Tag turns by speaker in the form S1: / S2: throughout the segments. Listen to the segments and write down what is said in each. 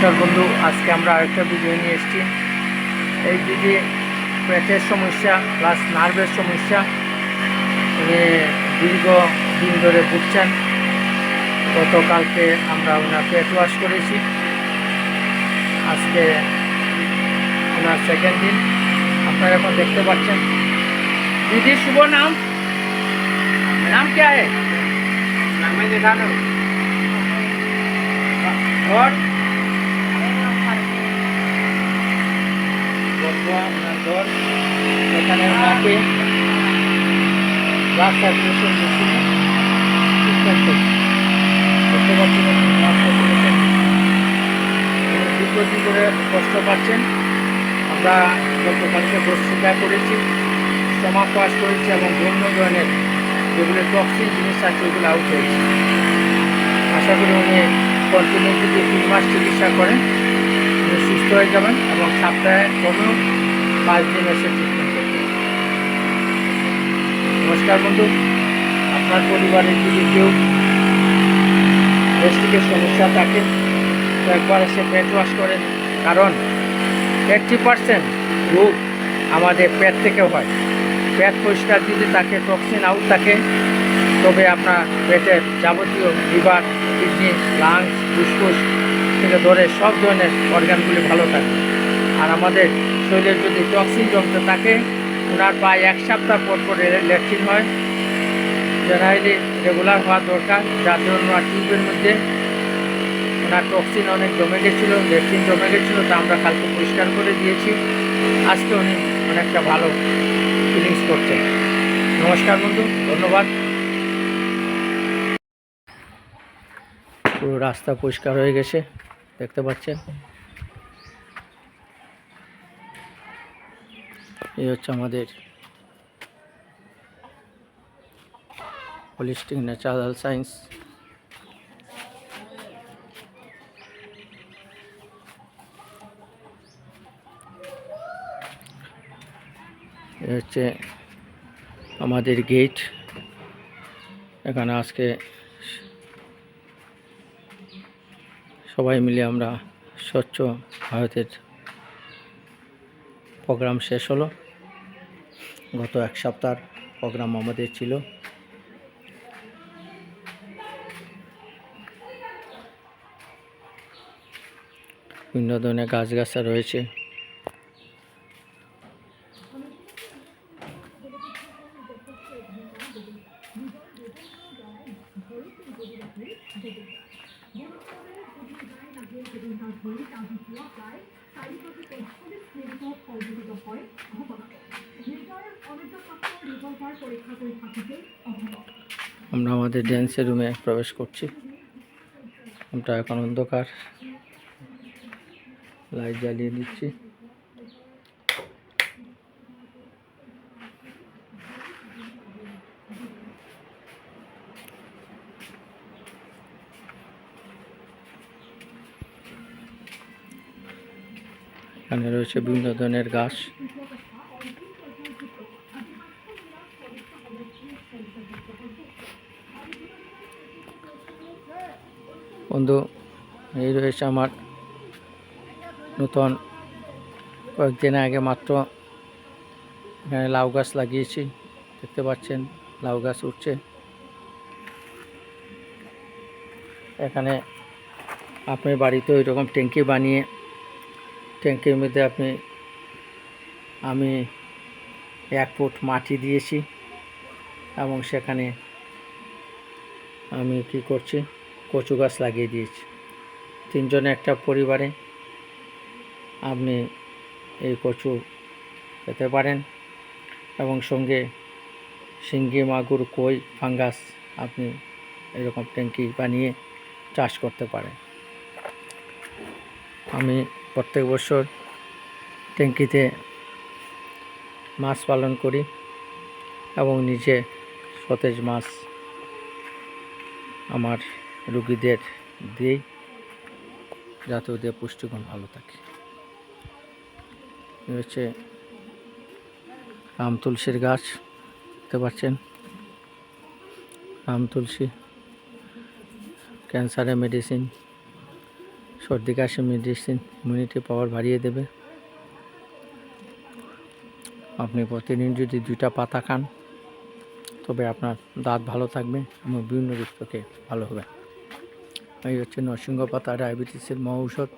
S1: নমস্কার বন্ধু, আজকে আমরা আরেকটা ভিডিও নিয়ে এসেছি। এই দিদি পেটের সমস্যা প্লাস নার্ভের সমস্যা উনি দীর্ঘদিন ধরে ভুগছেন। গতকালকে আমরা ওনার পেট ওয়াশ করেছি, আজকে ওনার সেকেন্ড দিন। আপনারা এখন দেখতে পাচ্ছেন। দিদি শুভ নাম নাম क्या है? और ঘর এখানে ওনাকে ব্লাড সার্কুলেশন মেশিনে দেখতে পাচ্ছেন। দীর্ঘদিন করে কষ্ট পাচ্ছেন। আমরা গতকালকে বস্তিকা করেছি, স্টমাক ওয়াশ করেছি এবং বিভিন্ন ধরনের যেগুলো টক্সিন জিনিস আছে ওগুলো আউট হয়েছে। আশা করি উনি কন্টিনিউ যদি 3 মাস চিকিৎসা করেন উনি সুস্থ হয়ে যাবেন এবং সপ্তাহে কোনো 5 দিন এসে ট্রিটমেন্ট করতে হবে। নমস্কার বন্ধু, আপনার পরিবারের যদি কেউ গ্যাস্ট্রিকের সমস্যা থাকে তো একবার এসে পেট ওয়াশ করেন, কারণ 80% রোগ আমাদের পেট থেকে হয়। পেট পরিষ্কার যদি থাকে, টক্সিন আউট থাকে, তবে আপনার পেটের যাবতীয় লিভার, কিডনি, লাংস, ফুসফুস থেকে ধরে সব ধরনের অর্গানগুলি ভালো থাকে। আর আমাদের শরীরের যদি টক্সিন জমতে থাকে, ওনার প্রায় 1 সপ্তাহ পর পর ল্যাট্রিন হয়। জেনারেলি রেগুলার হওয়া দরকার, যার জন্য ওনার টিউবের মধ্যে ওনার টক্সিন অনেক জমে গেছিলো, ল্যাট্রিন জমে গেছিলো, তা আমরা কালকে পরিষ্কার করে দিয়েছি। আজকে উনি অনেকটা ভালো ফিলিংস করছেন। নমস্কার বন্ধু, ধন্যবাদ। পুরো রাস্তা পরিষ্কার হয়ে গেছে, দেখতে পাচ্ছেন। এই হচ্ছে আমাদের হোলিস্টিক ন্যাচারাল সায়েন্স। এই হচ্ছে আমাদের গেট। এখানে আজকে সবাই মিলে আমরা স্বচ্ছ ভারতের প্রোগ্রাম শেষ হলো। গত 1 সপ্তাহ প্রোগ্রাম আমাদের ছিল। বিভিন্ন ধরনের গাছগাছা রয়েছে। আমরা আমাদের ড্যান্সের রুমে প্রবেশ করছি। আমরা এখন অন্ধকার, লাইট জ্বালিয়ে দিচ্ছি। এখানে রয়েছে বিভিন্ন ধরনের গাছ। বন্ধু, এই রয়েছে আমার নতুন কয়েকদিন আগে মাত্র এখানে লাউ গাছ লাগিয়েছি, দেখতে পাচ্ছেন লাউ গাছ উঠছে। এখানে আপনার বাড়িতে ওই রকম ট্যাঙ্কি বানিয়ে ট্যাঙ্কির মধ্যে আমি 1 ফুট মাটি দিয়েছি এবং সেখানে আমি কি করছি, কচু গাছ লাগিয়ে দিয়েছি। 3 জনে একটা পরিবারে আপনি এই কচু পেতে পারেন এবং সঙ্গে শিঙ্গি, মাগুর, কই, ফাঙ্গাস আপনি এরকম ট্যাঙ্কি বানিয়ে চাষ করতে পারেন। আমি প্রত্যেক বছর ট্যাঙ্কিতে মাছ পালন করি এবং নিজে সতেজ মাছ আমার রুগীদের দিই, যাতে ওদের পুষ্টিগুণ ভালো থাকে। এই হচ্ছে রাম তুলসীর গাছ, দেখতে পাচ্ছেন। রাম তুলসী ক্যান্সারের মেডিসিন, সর্দি কাশি মেডিসিন ইমিউনিটি পাওয়ার বাড়িয়ে দেবে। আপনি প্রতিদিন যদি 2টা পাতা খান তবে আপনার দাঁত ভালো থাকবে এবং বিভিন্ন রোগ থেকে ভালো হবে। এই হচ্ছে নরসিংহ পাতা, ডায়াবেটিসের মহা ঔষধ,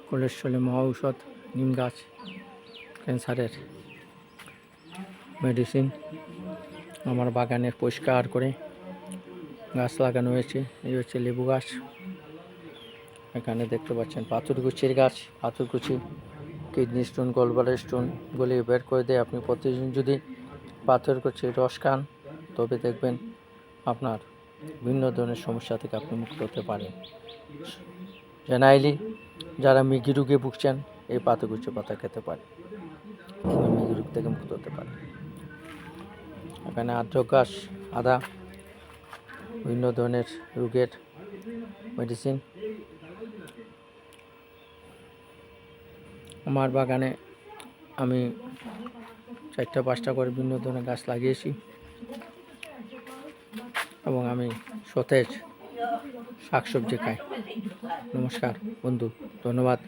S1: কোলেস্ট্রলের মহা ঔষধ, নিম গাছ ক্যান্সারের মেডিসিন। আমার বাগানে পরিষ্কার করে গাছ লাগানো হয়েছে। এই হচ্ছে লেবু গাছ, এখানে দেখতে পাচ্ছেন পাথরকুচির গাছ। পাথরকুচি কিডনি স্টোন, গলব্লাডার স্টোন গলিয়ে বের করে দেয়। আপনি প্রতিদিন যদি পাথরকুচির রস খান তবে দেখবেন আপনার বিভিন্ন ধরনের সমস্যা থেকে আপনি মুক্ত হতে পারেন। জেনারেলি যারা মৃগী রোগে ভুগছেন এই পাথরকুচি পাতা খেতে পারে, মৃগী রোগ থেকে মুক্ত হতে পারে। এখানে আদ্রক গাছ, আদা, বিভিন্ন ধরনের রোগের মেডিসিন। আমার বাগানে আমি 4টা-5টা করে বিভিন্ন ধরনের গাছ লাগিয়েছি এবং আমি সতেজ শাকসবজি খাই। নমস্কার বন্ধু, ধন্যবাদ।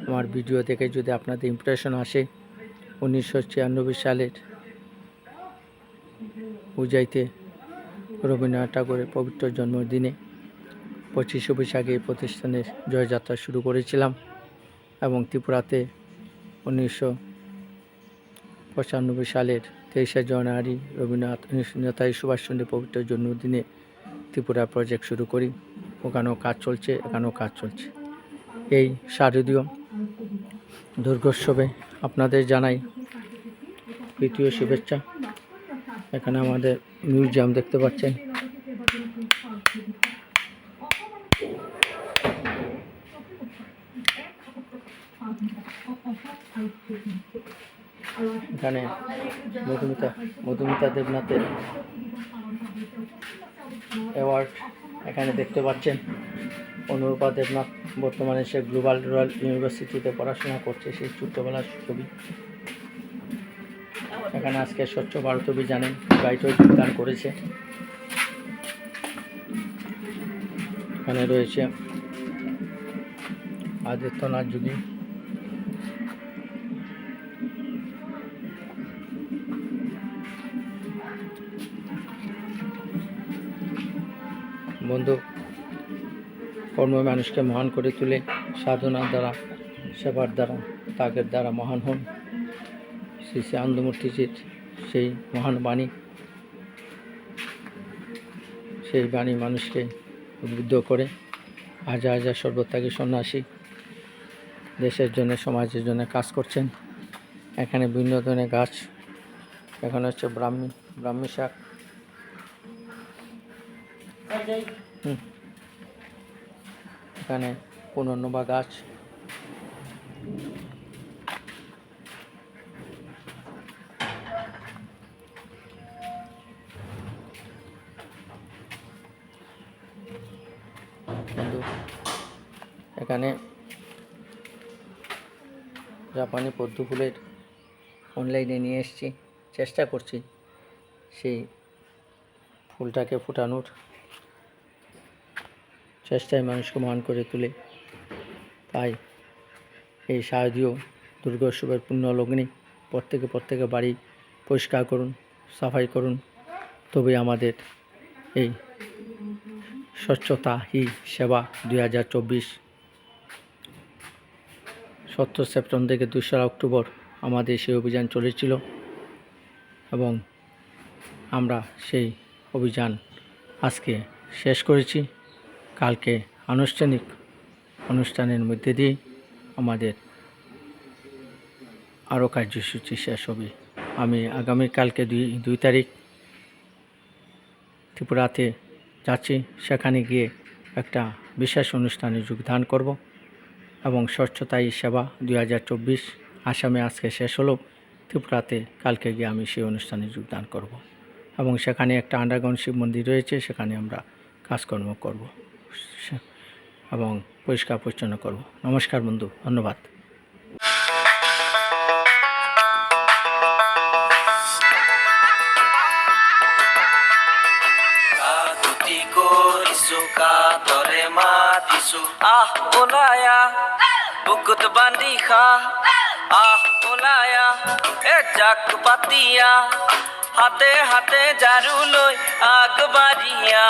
S1: আমার ভিডিও দেখে যদি আপনাদের ইমপ্রেশন আসে 1996 সালের পূজাইতে রবীন্দ্রনাথ ঠাকুরের পবিত্র জন্মদিনে 25শে বৈশাখে এই প্রতিষ্ঠানের জয়যাত্রা শুরু করেছিলাম এবং ত্রিপুরাতে 1995 সালের 23শে জানুয়ারি রবীন্দ্রনাথ নেতাজি সুভাষচন্দ্রের পবিত্র জন্মদিনে ত্রিপুরা প্রজেক্ট শুরু করি। ওখানেও কাজ চলছে, এখানেও কাজ চলছে। এই শারদীয় দুর্গোৎসবে আপনাদের জানাই প্রীতীয় শুভেচ্ছা। এখানে আমাদের মিউজিয়াম দেখতে পাচ্ছেন। এখানে মধুমিতা দেবনাথের অ্যাওয়ার্ড এখানে দেখতে পাচ্ছেন। অনুরূপা দেবনাথ বর্তমানে সে গ্লোবাল রয়্যাল ইউনিভার্সিটিতে পড়াশোনা করছে, সেই ছোট্টবেলার ছবি। এখানে আজকে স্বচ্ছ ভারত অভিযানে গাইডও যোগদান করেছে। এখানে রয়েছে আদিত্যনাথ যোগী, বন্ধু কর্ম মানুষকে মহান করে তুলে, সাধনার দ্বারা, সেবার দ্বারা, ত্যাগের দ্বারা মহান হন। শ্রী শ্রী আনন্দমূর্তিজির সেই মহান বাণী, সেই বাণী মানুষকে উদ্বুদ্ধ করে হাজার হাজার সর্বত্যাগী সন্ন্যাসী দেশের জন্য, সমাজের জন্য কাজ করছেন। এখানে বিভিন্ন ধরনের গাছ, এখানে হচ্ছে ব্রাহ্মী শাক, এখানে পুনর্নবা গাছ, এখানে জাপানি পদ্ম ফুলের অনলাইনে নিয়ে এসেছি, চেষ্টা করছি সেই ফুলটাকে ফুটানোর চেষ্টায় মানুষকে মহান করে তুলে। তাই এই শারদীয় দুর্গোৎসবের পুণ্য লগ্নে প্রত্যেকে বাড়ি পরিষ্কার করুন, সাফাই করুন, তবে আমাদের এই স্বচ্ছতা হি সেবা 2024 17 সেপ্টেম্বর থেকে 2রা অক্টোবর আমাদের সেই অভিযান চলেছিল এবং আমরা সেই অভিযান আজকে শেষ করেছি। কালকে আনুষ্ঠানিক অনুষ্ঠানের মধ্যে দিয়ে আমাদের আরও কার্যসূচি শেষ হবে। আমি আগামীকালকে 2 তারিখ ত্রিপুরাতে যাচ্ছি, সেখানে গিয়ে একটা বিশেষ অনুষ্ঠানে যোগদান করব এবং স্বচ্ছতাই সেবা 2024 আসামে আজকে শেষ হলো, ত্রিপুরাতে কালকে গিয়ে আমি সেই অনুষ্ঠানে যোগদান করব এবং সেখানে একটা আন্ডারগ্রাউন্ড শিব মন্দির রয়েছে, সেখানে আমরা কাজকর্ম করব এবং পরিষ্কার পরিচ্ছন্ন করব। নমস্কার বন্ধু, ধন্যবাদ।
S2: Tore mati কিছু আহ ওলায়া বুকুত বান্ধি খা আহ ওলায়া এ জাক পাতিয়া হাতে হাতে ঝাড়ু লৈ আগবাঢ়িয়া